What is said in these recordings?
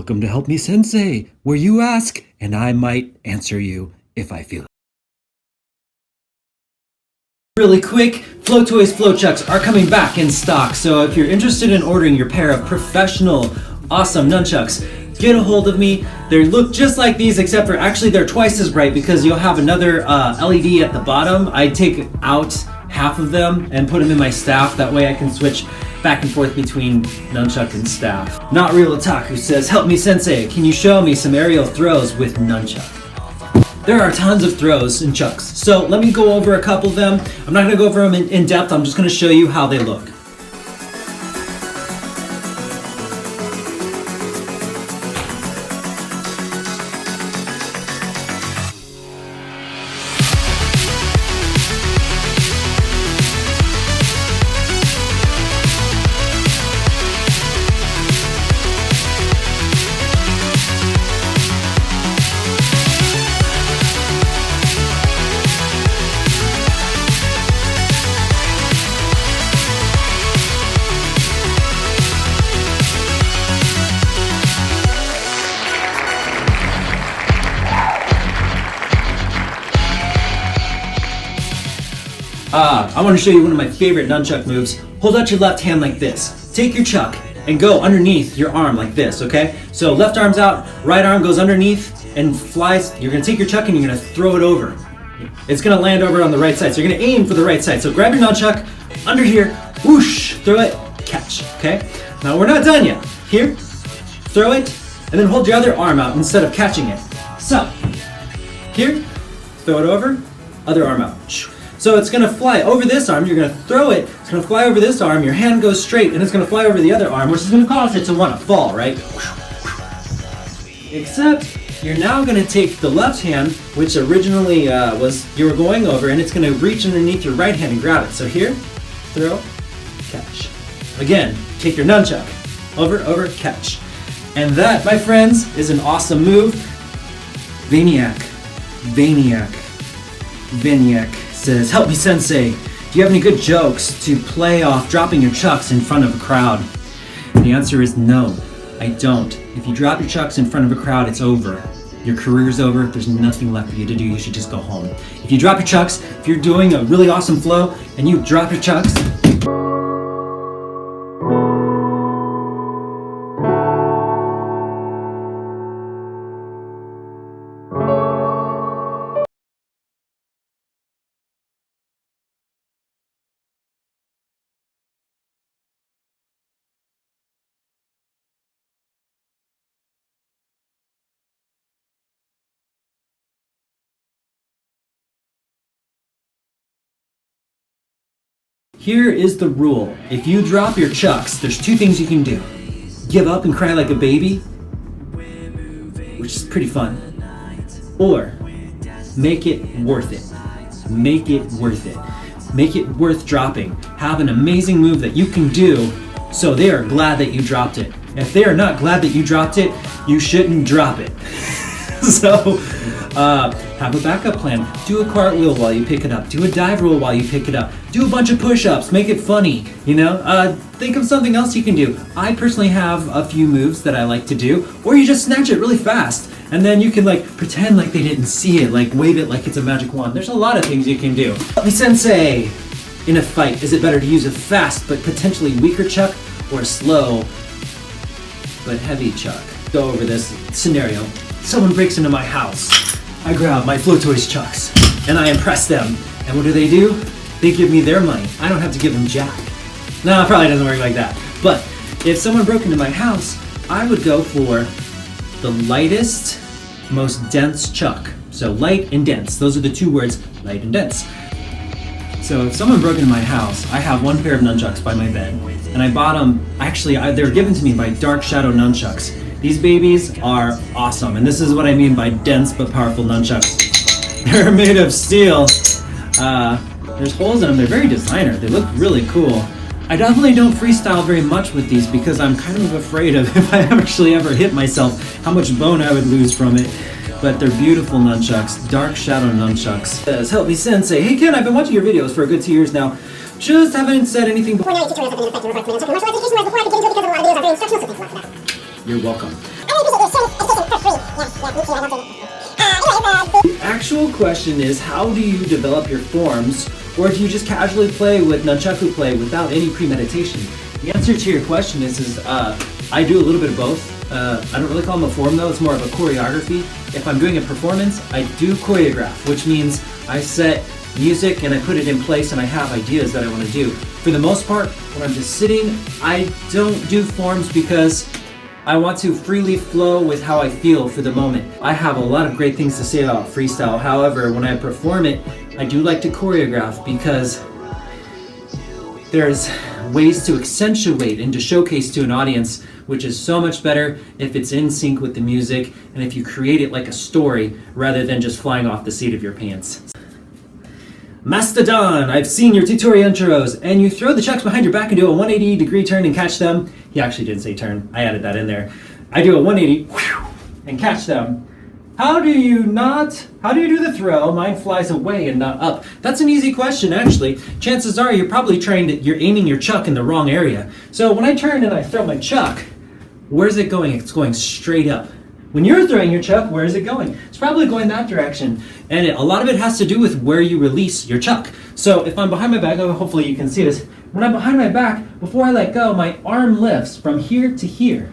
Welcome to Help Me Sensei, where you ask and I might answer you if I feel it. Really quick, Flow Toys Flow Chucks are coming back in stock, so if you're interested in ordering your pair of professional, awesome nunchucks, get a hold of me. They look just like these, except for actually they're twice as bright because you'll have another LED at the bottom. I take out half of them and put them in my staff. That way I can switch back and forth between nunchuck and staff. Not Real Otaku says, help me sensei, can you show me some aerial throws with nunchuck? There are tons of throws and chucks, so let me go over a couple of them. I'm not going to go over them in depth, I'm just going to show you how they look. I want to show you one of my favorite nunchuck moves. Hold out your left hand like this. Take your chuck and go underneath your arm like this, okay? So left arm's out, right arm goes underneath and flies. You're going to take your chuck and you're going to throw it over. It's going to land over on the right side. So you're going to aim for the right side. So grab your nunchuck, under here, whoosh, throw it, catch, okay? Now we're not done yet. Here, throw it, and then hold your other arm out instead of catching it. So, here, throw it over, other arm out. So it's going to fly over this arm, you're going to throw it, it's going to fly over this arm, your hand goes straight, and it's going to fly over the other arm, which is going to cause it to want to fall, right? Except, you're now going to take the left hand, which originally you were going over, and it's going to reach underneath your right hand and grab it. So here, throw, catch. Again, take your nunchuck, over, catch. And that, my friends, is an awesome move. Vaniac says, help me sensei, do you have any good jokes to play off dropping your chucks in front of a crowd? The answer is no, I don't. If you drop your chucks in front of a crowd, it's over. Your career's over, there's nothing left for you to do, you should just go home. If you drop your chucks, if you're doing a really awesome flow and you drop your chucks, here is the rule. If you drop your chucks, there's two things you can do. Give up and cry like a baby, which is pretty fun, or make it worth it. Make it worth it. Make it worth dropping. Have an amazing move that you can do so they are glad that you dropped it. If they are not glad that you dropped it, you shouldn't drop it. So, have a backup plan. Do a cartwheel while you pick it up. Do a dive roll while you pick it up. Do a bunch of push-ups. Make it funny, you know? Think of something else you can do. I personally have a few moves that I like to do, or you just snatch it really fast, and then you can like pretend like they didn't see it, like wave it like it's a magic wand. There's a lot of things you can do. Help me sensei! In a fight, is it better to use a fast but potentially weaker chuck, or a slow but heavy chuck? Go over this scenario. Someone breaks into my house. I grab my Flow Toys chucks and I impress them. And what do? They give me their money. I don't have to give them jack. No, it probably doesn't work like that. But if someone broke into my house, I would go for the lightest, most dense chuck. So light and dense. Those are the two words, light and dense. So if someone broke into my house, I have one pair of nunchucks by my bed. And I bought them, they were given to me by Dark Shadow Nunchucks. These babies are awesome, and this is what I mean by dense but powerful nunchucks. They're made of steel. There's holes in them, they're very designer. They look really cool. I definitely don't freestyle very much with these because I'm kind of afraid of if I actually ever hit myself, how much bone I would lose from it. But they're beautiful nunchucks. Dark Shadow Nunchucks says, help me sensei. Hey Ken, I've been watching your videos for a good 2 years now. Just haven't said anything before. You're welcome. The actual question is, how do you develop your forms, or do you just casually play with Nunchaku play without any premeditation? The answer to your question is I do a little bit of both. I don't really call them a form though, it's more of a choreography. If I'm doing a performance, I do choreograph, which means I set music and I put it in place and I have ideas that I want to do. For the most part, when I'm just sitting, I don't do forms because I want to freely flow with how I feel for the moment. I have a lot of great things to say about freestyle. However, when I perform it, I do like to choreograph because there's ways to accentuate and to showcase to an audience, which is so much better if it's in sync with the music and if you create it like a story rather than just flying off the seat of your pants. Mastodon, I've seen your tutorial intros, and you throw the chucks behind your back and do a 180-degree turn and catch them. He actually didn't say turn, I added that in there. I do a 180 and catch them. How do you do the throw? Mine flies away and not up. That's an easy question, actually. Chances are you're probably you're aiming your chuck in the wrong area. So when I turn and I throw my chuck, where's it going? It's going straight up. When you're throwing your chuck, where is it going? It's probably going that direction. And a lot of it has to do with where you release your chuck. So if I'm behind my back, hopefully you can see this. When I'm behind my back, before I let go, my arm lifts from here to here.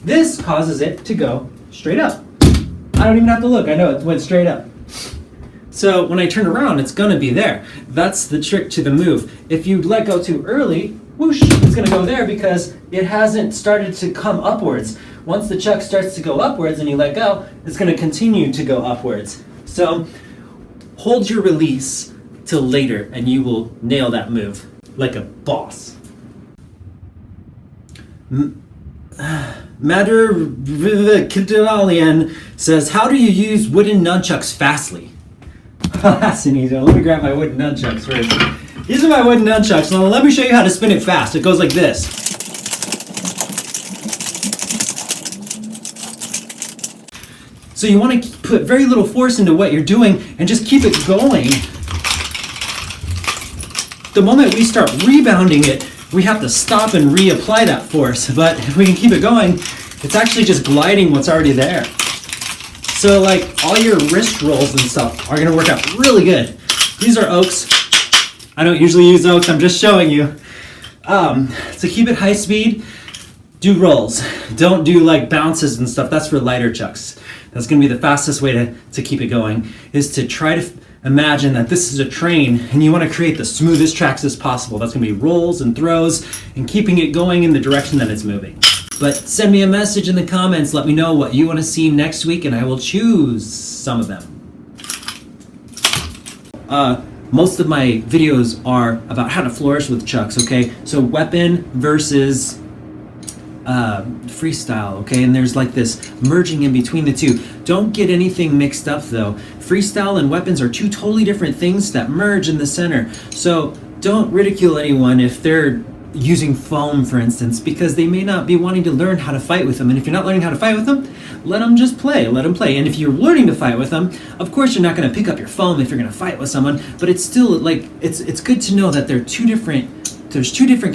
This causes it to go straight up. I don't even have to look, I know it went straight up. So when I turn around, it's gonna be there. That's the trick to the move. If you let go too early, whoosh, it's gonna go there because it hasn't started to come upwards. Once the chuck starts to go upwards and you let go, it's going to continue to go upwards. So hold your release till later and you will nail that move like a boss. Matter Kitalian says, how do you use wooden nunchucks fastly? That's an easy one. Let me grab my wooden nunchucks first. These are my wooden nunchucks. Now let me show you how to spin it fast. It goes like this. So you want to put very little force into what you're doing and just keep it going. The moment we start rebounding it, we have to stop and reapply that force. But if we can keep it going, it's actually just gliding what's already there. So like all your wrist rolls and stuff are going to work out really good. These are oaks. I don't usually use oaks, I'm just showing you. To keep it high speed, do rolls. Don't do like bounces and stuff. That's for lighter chucks. That's going to be the fastest way to keep it going, is to try to imagine that this is a train and you want to create the smoothest tracks as possible. That's going to be rolls and throws and keeping it going in the direction that it's moving. But send me a message in the comments. Let me know what you want to see next week and I will choose some of them. Most of my videos are about how to flourish with chucks, okay? So weapon versus freestyle, okay? And there's like this merging in between the two. Don't get anything mixed up though. Freestyle and weapons are two totally different things that merge in the center. So don't ridicule anyone if they're using foam, for instance, because they may not be wanting to learn how to fight with them. And if you're not learning how to fight with them, let them just play, let them play. And if you're learning to fight with them, of course you're not going to pick up your foam if you're going to fight with someone, but it's still like, it's good to know that there's two different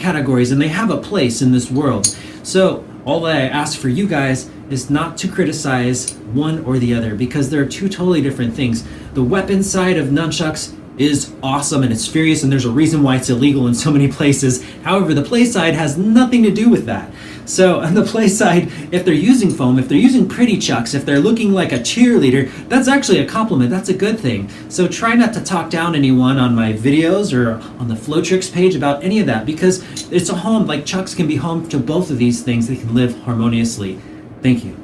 categories and they have a place in this world. So all that I ask for you guys is not to criticize one or the other, because they're two totally different things. The weapon side of nunchucks is awesome and it's furious and there's a reason why it's illegal in so many places. However, the play side has nothing to do with that. So on the play side, if they're using foam, if they're using pretty chucks, if they're looking like a cheerleader, that's actually a compliment, that's a good thing. So try not to talk down anyone on my videos or on the Flow Tricks page about any of that, because it's a home, like chucks can be home to both of these things. They can live harmoniously. Thank you.